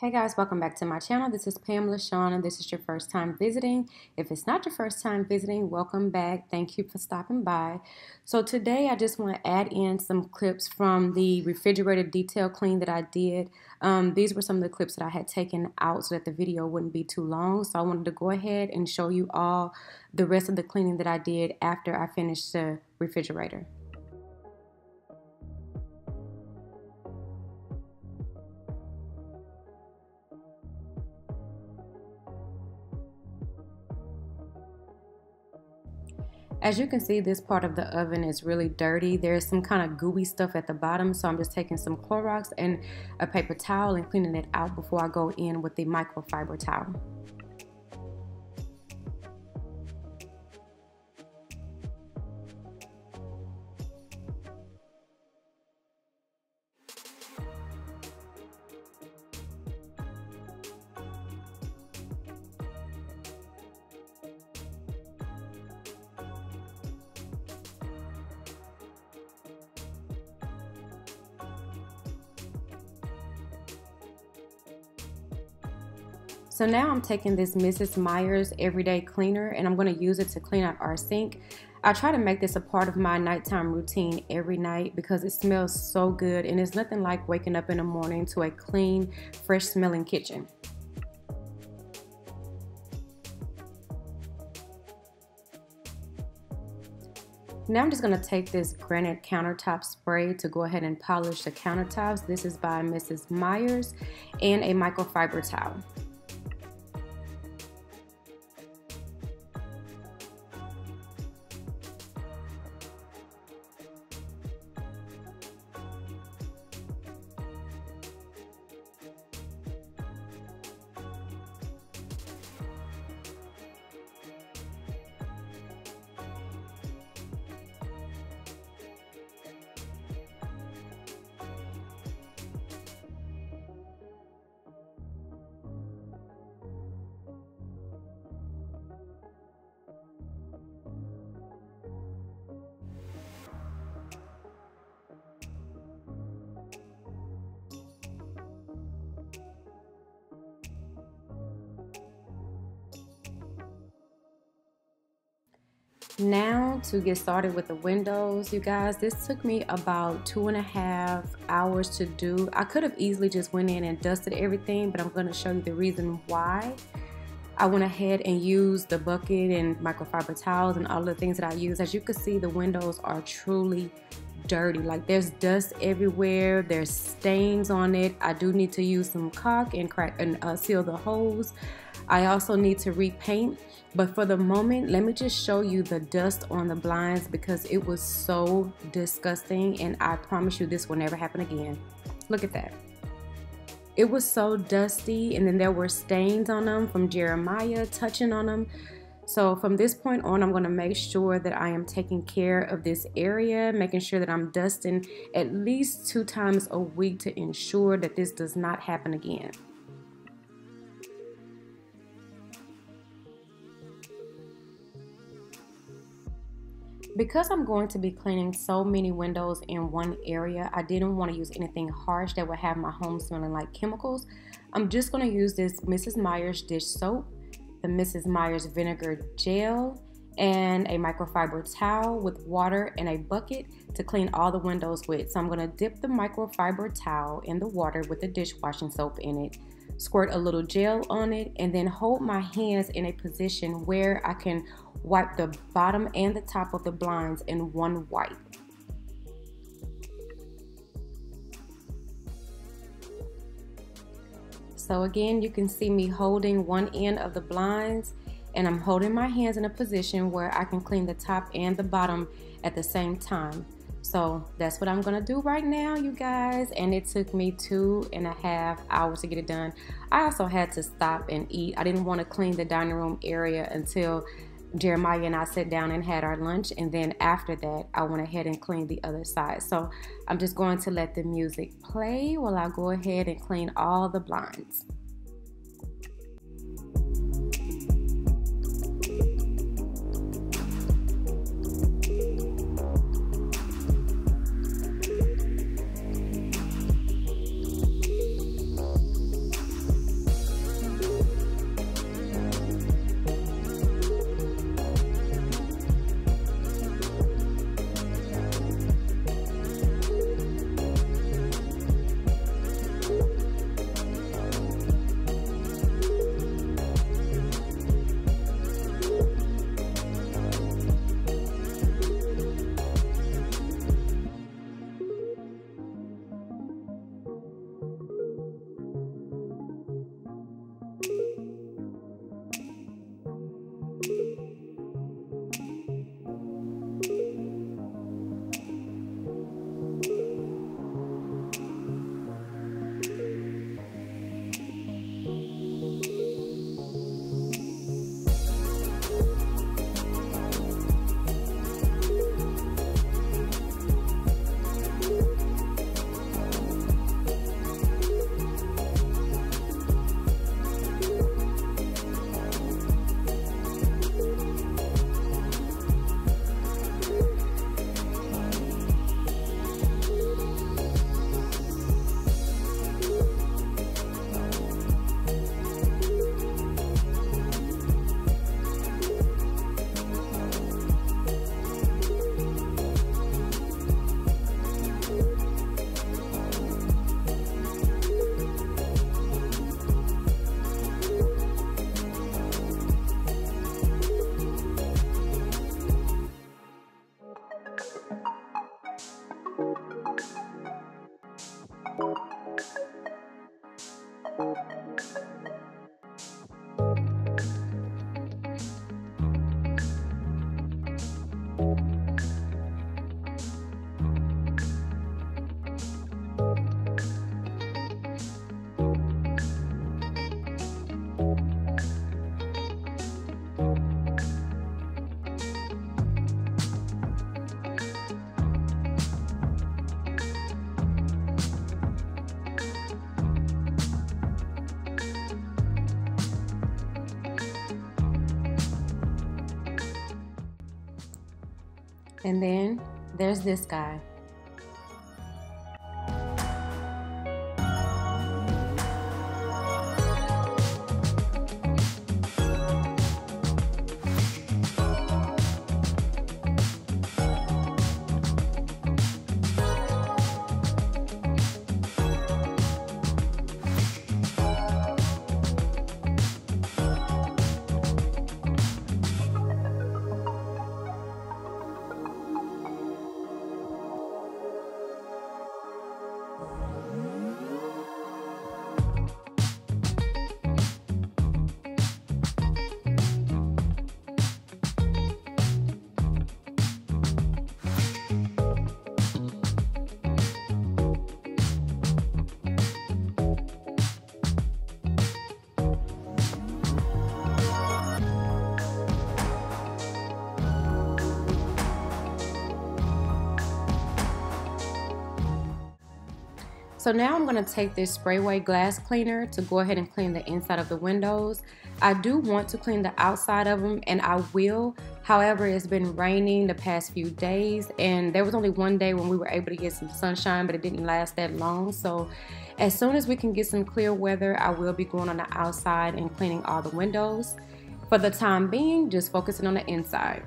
Hey guys, welcome back to my channel. This is PamLaShawn and this is your first time visiting. If it's not your first time visiting, welcome back. Thank you for stopping by. So today I just want to add in some clips from the refrigerator detail clean that I did. These were some of the clips that I had taken out so that the video wouldn't be too long. So I wanted to go ahead and show you all the rest of the cleaning that I did after I finished the refrigerator. As you can see, this part of the oven is really dirty. There's some kind of gooey stuff at the bottom, so I'm just taking some Clorox and a paper towel and cleaning it out before I go in with the microfiber towel. So now I'm taking this Mrs. Meyer's Everyday Cleaner and I'm going to use it to clean out our sink. I try to make this a part of my nighttime routine every night because it smells so good and it's nothing like waking up in the morning to a clean, fresh smelling kitchen. Now I'm just going to take this granite countertop spray to go ahead and polish the countertops. This is by Mrs. Meyer's and a microfiber towel. Now to get started with the windows, you guys, this took me about 2.5 hours to do. I could have easily just went in and dusted everything, but I'm going to show you the reason why. I went ahead and used the bucket and microfiber towels and all the things that I use. As you can see, the windows are truly dirty. Like there's dust everywhere, there's stains on it. I do need to use some caulk and seal the holes. I also need to repaint, but for the moment, let me just show you the dust on the blinds because it was so disgusting and I promise you this will never happen again. Look at that. It was so dusty and then there were stains on them from Jeremiah touching on them. So from this point on, I'm going to make sure that I am taking care of this area, making sure that I'm dusting at least 2 times a week to ensure that this does not happen again. Because I'm going to be cleaning so many windows in one area, I didn't want to use anything harsh that would have my home smelling like chemicals. I'm just going to use this Mrs. Meyer's dish soap, the Mrs. Meyer's vinegar gel, and a microfiber towel with water and a bucket to clean all the windows with. So I'm going to dip the microfiber towel in the water with the dishwashing soap in it, squirt a little gel on it, and then hold my hands in a position where I can wipe the bottom and the top of the blinds in one wipe. So again, you can see me holding one end of the blinds and I'm holding my hands in a position where I can clean the top and the bottom at the same time. So that's what I'm gonna do right now, you guys, and it took me 2.5 hours to get it done. I also had to stop and eat. I didn't want to clean the dining room area until Jeremiah and I sat down and had our lunch, and then after that I went ahead and cleaned the other side. So I'm just going to let the music play while I go ahead and clean all the blinds. And then there's this guy. So now I'm going to take this sprayway glass cleaner to go ahead and clean the inside of the windows. I do want to clean the outside of them, and I will. However, it's been raining the past few days, and there was only one day when we were able to get some sunshine, but it didn't last that long. So as soon as we can get some clear weather, I will be going on the outside and cleaning all the windows. For the time being, just focusing on the inside.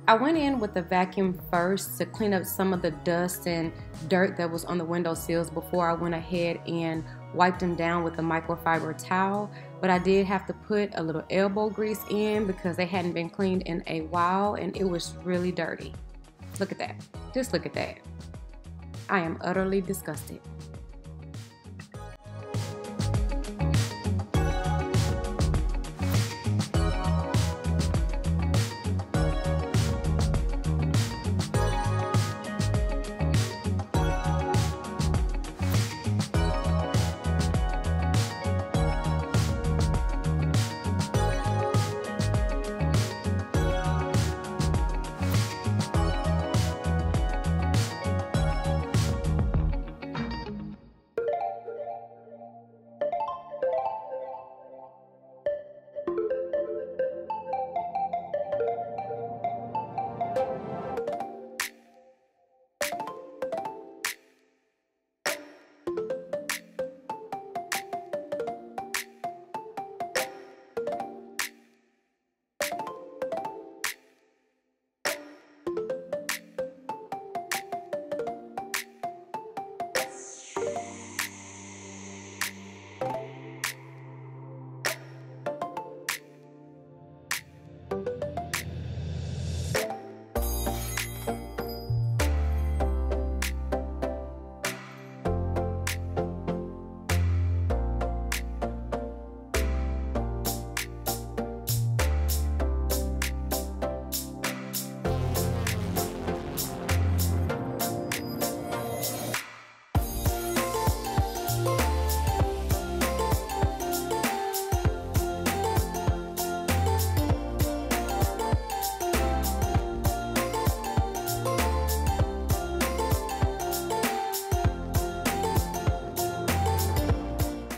I went in with the vacuum first to clean up some of the dust and dirt that was on the window sills before I went ahead and wiped them down with the microfiber towel. But I did have to put a little elbow grease in because they hadn't been cleaned in a while and it was really dirty. Look at that. Just look at that. I am utterly disgusted.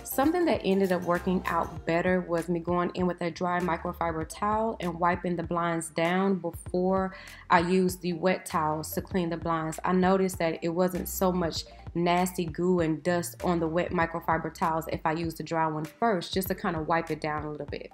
Something that ended up working out better was me going in with a dry microfiber towel and wiping the blinds down before I used the wet towels to clean the blinds. I noticed that it wasn't so much nasty goo and dust on the wet microfiber towels if I used the dry one first, just to kind of wipe it down a little bit.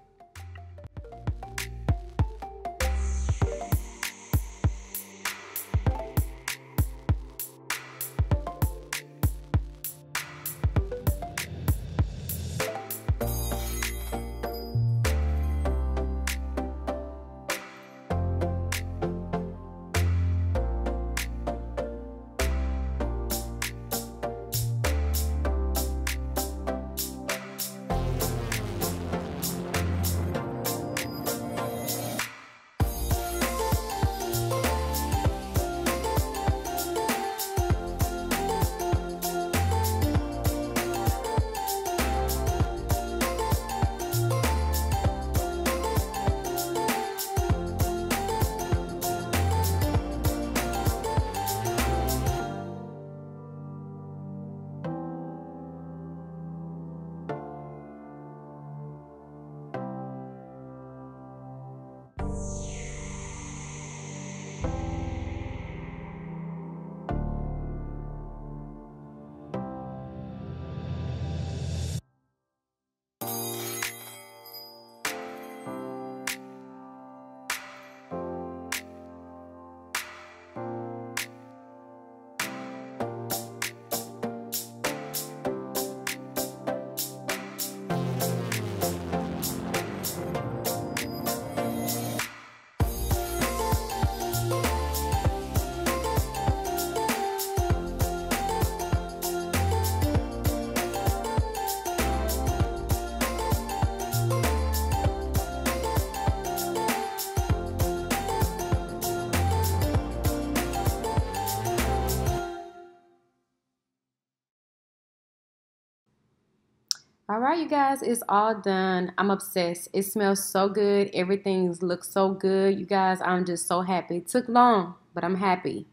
All right, you guys, it's all done. I'm obsessed. It smells so good. Everything looks so good. You guys, I'm just so happy. It took long, but I'm happy.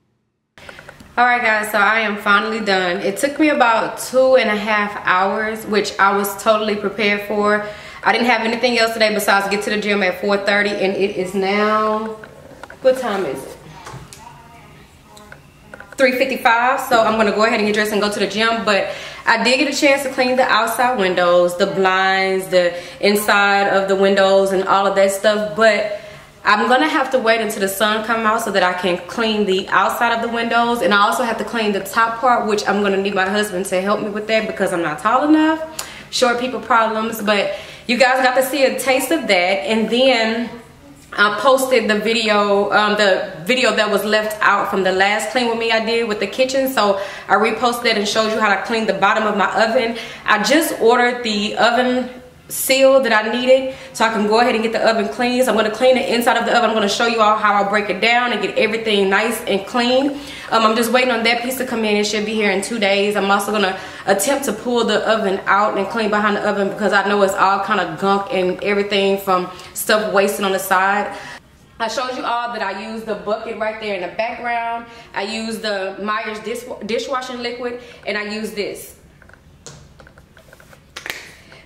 All right, guys, so I am finally done. It took me about 2.5 hours, which I was totally prepared for. I didn't have anything else today besides get to the gym at 4:30, and it is now, what time is it? 3:55, so I'm gonna go ahead and get dressed and go to the gym. But I did get a chance to clean the outside windows, the blinds, the inside of the windows, and all of that stuff. But I'm gonna have to wait until the sun comes out so that I can clean the outside of the windows, and I also have to clean the top part, which I'm gonna need my husband to help me with that because I'm not tall enough. Short people problems. But you guys got to see a taste of that, and then I posted the video that was left out from the last Clean With Me I did with the kitchen. So I reposted it and showed you how to clean the bottom of my oven. I just ordered the oven seal that I needed so I can go ahead and get the oven clean. So I'm going to clean the inside of the oven. I'm going to show you all how I break it down and get everything nice and clean. I'm just waiting on that piece to come in. It should be here in 2 days. I'm also going to attempt to pull the oven out and clean behind the oven because I know it's all kind of gunk and everything from stuff wasting on the side. I showed you all that I used the bucket right there in the background. I used the Myers dishwashing liquid, and I used this.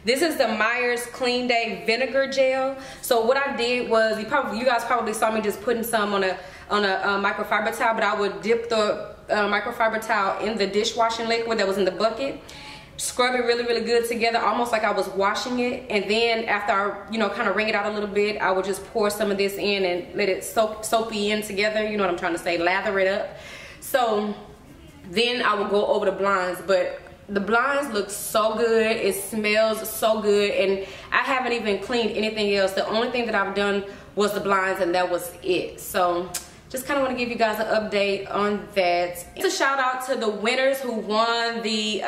This is the Myers Clean Day vinegar gel. So what I did was, you guys probably saw me just putting some on a microfiber towel, but I would dip the microfiber towel in the dishwashing liquid that was in the bucket, scrub it really, really good together, almost like I was washing it. And then after I, kind of wring it out a little bit, I would just pour some of this in and let it soapy in together. You know what I'm trying to say, lather it up. So then I would go over the blinds, but the blinds look so good. It smells so good, and I haven't even cleaned anything else. The only thing that I've done was the blinds, and that was it. So just kind of want to give you guys an update on that. It's a shout out to the winners who won the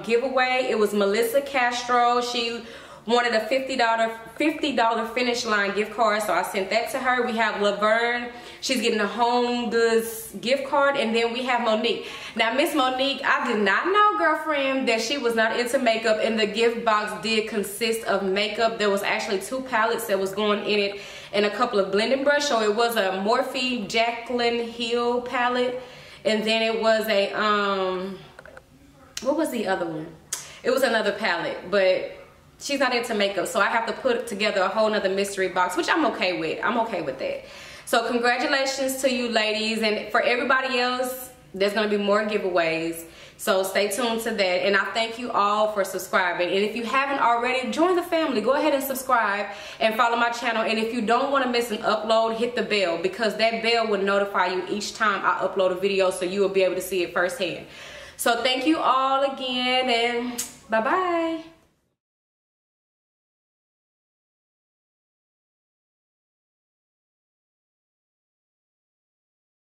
giveaway. It was Melissa Castro. She wanted a $50 Finish Line gift card, so I sent that to her. We have Laverne. She's getting a Home Goods gift card, and then we have Monique. Now, Miss Monique, I did not know, girlfriend, that she was not into makeup, and the gift box did consist of makeup. There was actually 2 palettes that was going in it and a couple of blending brush. So it was a Morphe Jaclyn Hill palette, and then it was a what was the other one? It was another palette, but she's not into makeup, so I have to put together a whole nother mystery box, which I'm okay with. I'm okay with that. So congratulations to you ladies, and for everybody else, there's gonna be more giveaways. So stay tuned to that, and I thank you all for subscribing. And if you haven't already, join the family. Go ahead and subscribe and follow my channel. And if you don't want to miss an upload, hit the bell, because that bell will notify you each time I upload a video, so you will be able to see it firsthand. So thank you all again, and bye-bye.